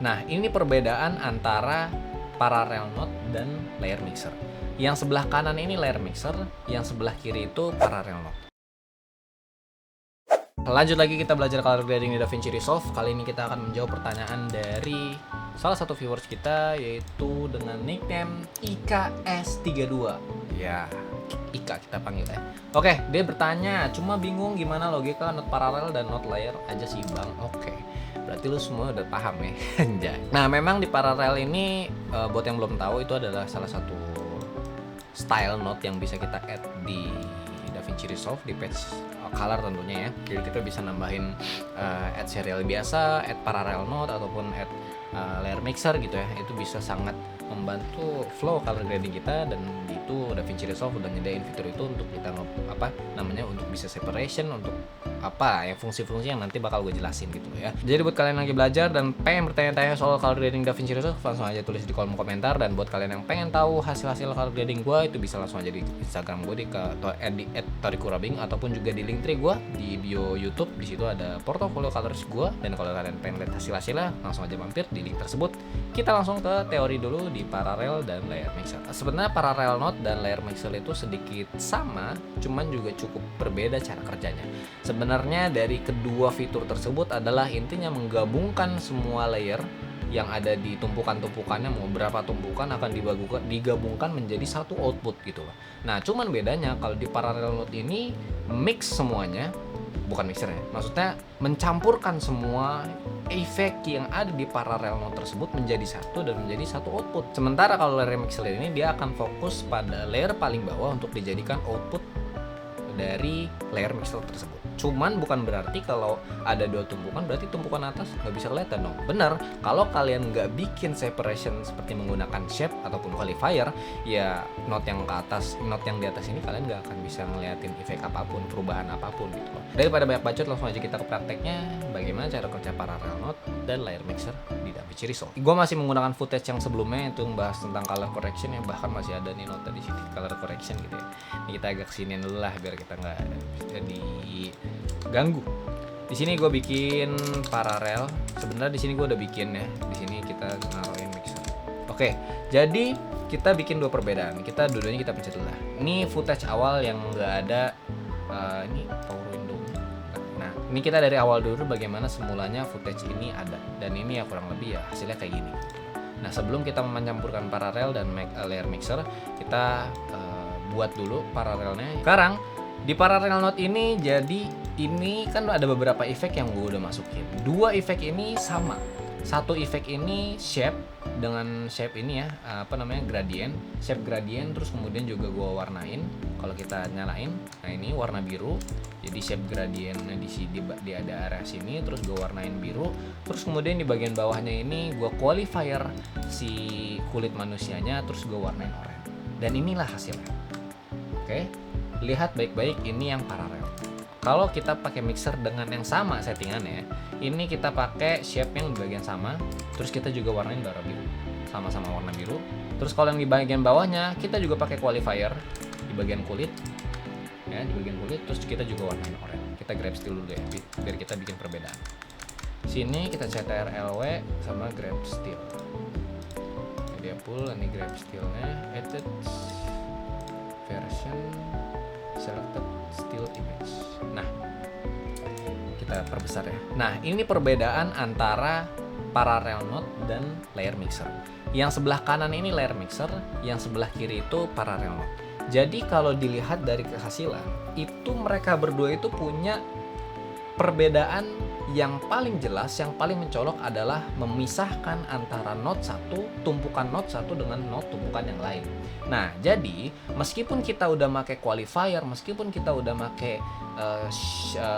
Nah, ini perbedaan antara parallel note dan layer mixer. Yang sebelah kanan ini layer mixer, yang sebelah kiri itu parallel note. Lanjut lagi kita belajar color grading di DaVinci Resolve. Kali ini kita akan menjawab pertanyaan dari salah satu viewers kita, yaitu dengan nickname IKS32. Ya, Ika kita panggil ya. Oke, dia bertanya, cuma bingung gimana logika note paralel dan note layer aja sih bang. Oke, berarti lu semua udah paham ya. Anjay. Nah, memang di paralel ini buat yang belum tahu, itu adalah salah satu style note yang bisa kita add di DaVinci Resolve di page color tentunya ya. Jadi kita bisa nambahin add serial biasa, add parallel note ataupun add layer mixer gitu ya. Itu bisa sangat membantu flow color grading kita, dan itu DaVinci Resolve udah nyediain fitur itu untuk kita untuk bisa separation, untuk ya fungsi-fungsi yang nanti bakal gue jelasin gitu ya. Jadi buat kalian yang lagi belajar dan pengen bertanya-tanya soal color grading DaVinci Resolve, langsung aja tulis di kolom komentar. Dan buat kalian yang pengen tahu hasil-hasil color grading gue, itu bisa langsung aja di Instagram gue di @torikurabing, ataupun juga di link tree gue di bio YouTube. Di situ ada portofolio colors gue, dan kalau kalian pengen lihat hasil-hasilnya, langsung aja mampir di link tersebut. Kita langsung ke teori dulu di parallel dan layer mixer. Sebenarnya parallel note dan layer mixer itu sedikit sama, cuman juga cukup berbeda cara kerjanya. Sebenarnya dari kedua fitur tersebut adalah intinya menggabungkan semua layer yang ada di tumpukan-tumpukannya, mau berapa tumpukan akan digabungkan menjadi satu output gitu loh. Nah, cuman bedanya kalau di parallel note ini mix semuanya, bukan mixer ya, maksudnya mencampurkan semua efek yang ada di parallel note tersebut menjadi satu dan menjadi satu output. Sementara kalau layer mixer ini dia akan fokus pada layer paling bawah untuk dijadikan output dari layer mixer tersebut. Cuman bukan berarti kalau ada dua tumpukan berarti tumpukan atas nggak bisa kelihatan dong. Bener, kalau kalian nggak bikin separation seperti menggunakan shape ataupun qualifier, ya note yang ke atas, note yang di atas ini kalian nggak akan bisa ngeliatin efek apapun, perubahan apapun gitu loh. Daripada banyak bacot, langsung aja kita ke prakteknya bagaimana cara kerja parallel note dan layer mixer di DaVinci Resolve. Gue masih menggunakan footage yang sebelumnya itu membahas tentang color correction, yang bahkan masih ada nih nota di sini color correction gitu ya. Ini kita agak kesinian dulu lah biar kita nggak jadi ganggu. Di sini gue bikin paralel. Sebenarnya di sini gue udah bikin ya. Di sini kita naruhin mixer. Oke, jadi kita bikin dua perbedaan. Dua-duanya kita pencet dulu lah. Ini footage awal yang nggak ada. Ini power window. Nah, ini kita dari awal dulu bagaimana semulanya footage ini ada. Dan ini ya kurang lebih ya hasilnya kayak gini. Nah, sebelum kita mencampurkan paralel dan layer mixer, kita buat dulu paralelnya. Sekarang di parallel note ini, jadi ini kan ada beberapa efek yang gue udah masukin. Dua efek ini sama. Satu efek ini shape dengan shape ini ya, gradient, shape gradient, terus kemudian juga gue warnain. Kalau kita nyalain, nah ini warna biru. Jadi shape gradientnya di ada area sini, terus gue warnain biru. Terus kemudian di bagian bawahnya ini gue qualifier si kulit manusianya, terus gue warnain oranye. Dan inilah hasilnya. Oke. Lihat baik-baik, ini yang paralel. Kalau kita pakai mixer dengan yang sama settingannya, ini kita pakai shape yang di bagian sama, terus kita juga warnain warna biru, sama-sama warna biru. Terus kalau yang di bagian bawahnya, kita juga pakai qualifier di bagian kulit, ya di bagian kulit. Terus kita juga warnain oranye. Kita grab steel dulu ya, biar kita bikin perbedaan. Sini kita CTRL-W sama grab steel. Dia pull, ini grab steelnya, edit version selected still image. Nah, kita perbesar ya. Nah, ini perbedaan antara parallel note dan layer mixer. Yang sebelah kanan ini layer mixer, yang sebelah kiri itu parallel note. Jadi kalau dilihat dari kehasilan, itu mereka berdua itu punya perbedaan yang paling jelas, yang paling mencolok adalah memisahkan antara note satu, tumpukan note satu dengan note tumpukan yang lain. Nah, jadi meskipun kita udah pakai qualifier, meskipun kita udah pakai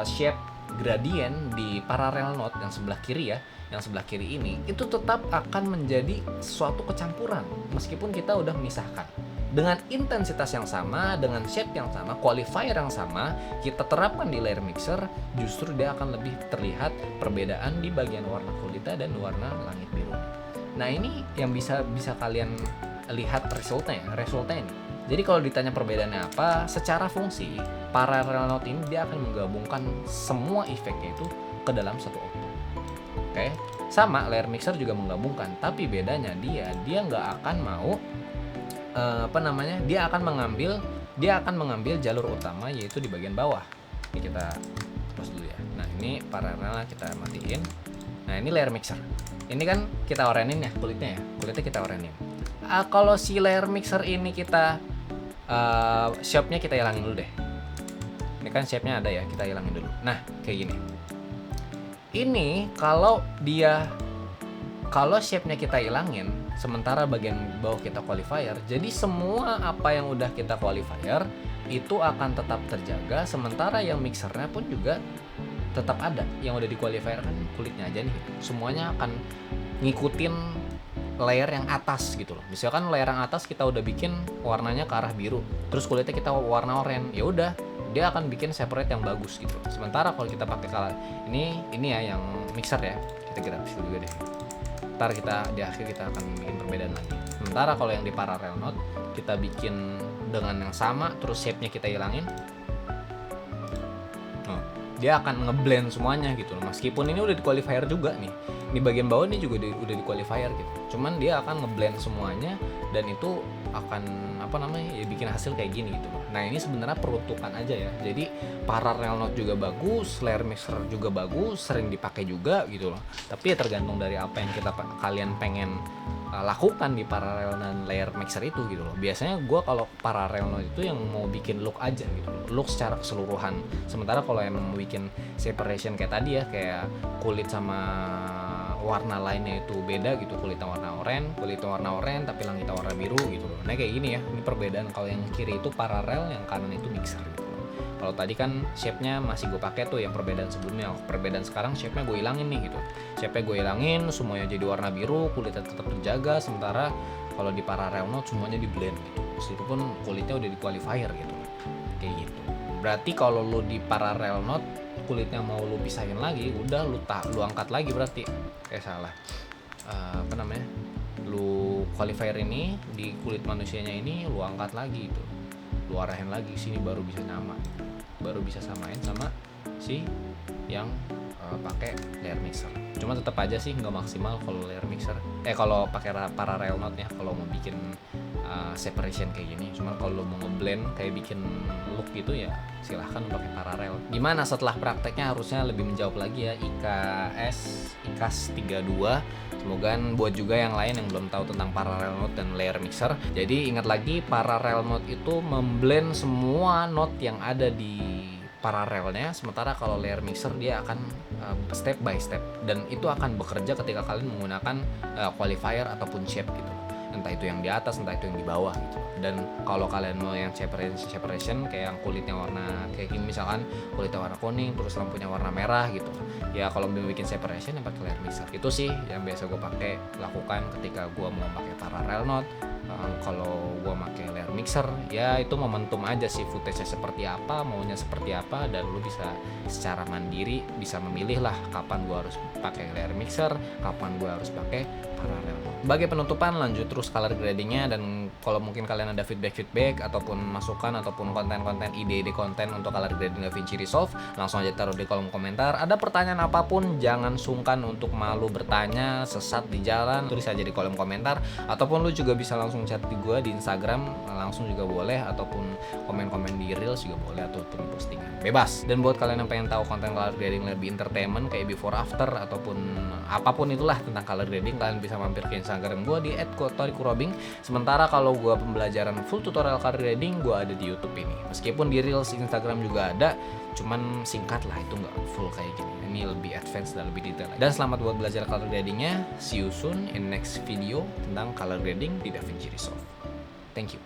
shape gradient di parallel note yang sebelah kiri ya, yang sebelah kiri ini, itu tetap akan menjadi suatu kecampuran meskipun kita udah memisahkan. Dengan intensitas yang sama, dengan shape yang sama, qualifier yang sama, kita terapkan di layer mixer, justru dia akan lebih terlihat perbedaan di bagian warna kulitnya dan warna langit biru. Nah, ini yang bisa kalian lihat resultnya ini. Jadi kalau ditanya perbedaannya apa, secara fungsi, parallel note ini dia akan menggabungkan semua efeknya itu ke dalam satu output. Oke, Sama layer mixer juga menggabungkan, tapi bedanya dia nggak akan mau dia akan mengambil jalur utama, yaitu di bagian bawah. Ini kita close dulu ya. Nah, ini paralelnya kita matiin. Nah, ini layer mixer. Ini kan kita orenin ya kulitnya kita orenin. Kalau si layer mixer ini kita shape-nya kita hilangin dulu deh. Ini kan shape-nya ada ya, kita hilangin dulu. Nah, kayak gini. Ini kalau shape-nya kita hilangin, sementara bagian bawah kita qualifier, jadi semua apa yang udah kita qualifier itu akan tetap terjaga, sementara yang mixernya pun juga tetap ada. Yang udah di qualifier kan kulitnya aja nih, semuanya akan ngikutin layer yang atas gitu loh. Misalkan layer yang atas kita udah bikin warnanya ke arah biru, terus kulitnya kita warna oranye, ya udah dia akan bikin separate yang bagus gitu. Sementara kalau kita pakai color ini ya yang mixer ya, kita grafis juga deh. Ntar kita di akhir kita akan bikin perbedaan lagi. Sementara kalau yang di parallel knot kita bikin dengan yang sama, terus shape-nya kita hilangin, dia akan ngeblend semuanya gitu loh. Meskipun ini udah di qualifier juga nih, di bagian bawah ini juga udah di qualifier gitu, cuman dia akan ngeblend semuanya dan itu akan ya bikin hasil kayak gini gitu loh. Nah, ini sebenarnya peruntukan aja ya. Jadi parallel knot juga bagus, layer mixer juga bagus, sering dipakai juga gitu loh. Tapi ya tergantung dari apa yang kalian pengen lakukan di parallel dan layer mixer itu gitu loh. Biasanya gue kalau parallel knot itu yang mau bikin look aja gitu loh, look secara keseluruhan. Sementara kalau yang mau bikin separation kayak tadi ya, kayak kulit sama warna lainnya itu beda gitu, kulitnya warna oranye tapi langitnya warna biru gitu loh. Nah, kayak gini ya, ini perbedaan. Kalau yang kiri itu parallel, yang kanan itu mixer gitu loh. Kalau tadi kan shape-nya masih gue pakai tuh yang perbedaan sebelumnya. Perbedaan sekarang shape-nya gue hilangin nih gitu. Shape-nya gue hilangin, semuanya jadi warna biru, kulitnya tetap terjaga. Sementara kalau di parallel knot semuanya di blend gitu. Meskipun kulitnya udah di qualifier gitu. Kayak gitu. Berarti kalau lu di parallel knot kulitnya mau lu pisahin lagi, udah lu angkat lagi berarti. Salah. Lu qualifier ini di kulit manusianya ini lu angkat lagi gitu. Lu arahin lagi sini baru bisa nyama. Baru bisa samain sama si yang pakai layer mixer. Cuma tetap aja sih nggak maksimal kalau layer mixer. Kalau pakai parallel knot ya, kalau mau bikin separation kayak gini. Cuma kalau mau ngeblend kayak bikin look gitu ya silahkan pakai parallel. Gimana setelah prakteknya harusnya lebih menjawab lagi ya IKAS 32. Semoga buat juga yang lain yang belum tahu tentang parallel knot dan layer mixer. Jadi ingat lagi, parallel knot itu memblend semua knot yang ada di paralelnya, sementara kalau layer mixer dia akan step by step, dan itu akan bekerja ketika kalian menggunakan qualifier ataupun shape gitu. Entah itu yang di atas, entah itu yang di bawah gitu. Dan kalau kalian mau yang separation kayak yang kulitnya warna kayak gini, misalkan kulitnya warna kuning terus lampunya warna merah gitu, ya kalau mau bikin separation yang pakai layer mixer. Itu sih yang biasa gue pakai lakukan ketika gue mau pakai parallel knot. Kalau gue pakai layer mixer ya itu momentum aja sih, footage-nya seperti apa, maunya seperti apa, dan lu bisa secara mandiri bisa memilih lah kapan gue harus pakai layer mixer, kapan gue harus pakai parallel knot. Sebagai penutupan, lanjut terus color gradingnya, dan kalau mungkin kalian ada feedback ataupun masukan ataupun konten-konten, ide-ide konten untuk color grading DaVinci Resolve, langsung aja taruh di kolom komentar. Ada pertanyaan apapun jangan sungkan untuk malu bertanya, sesat di jalan tulis aja di kolom komentar, ataupun lu juga bisa langsung chat di gue di Instagram langsung juga boleh, ataupun komen-komen di Reels juga boleh, ataupun postingan bebas. Dan buat kalian yang pengen tahu konten color grading lebih entertainment kayak before after ataupun apapun itulah tentang color grading, kalian bisa mampir ke Instagram gue di @kotorikurobing. Sementara kalau gue pembelajaran full tutorial color grading gue ada di YouTube ini. Meskipun di Reels Instagram juga ada, cuman singkat lah, itu nggak full kayak gini. Ini lebih advance dan lebih detail. Dan selamat buat belajar color gradingnya. See you soon in next video tentang color grading di DaVinci Resolve. Thank you.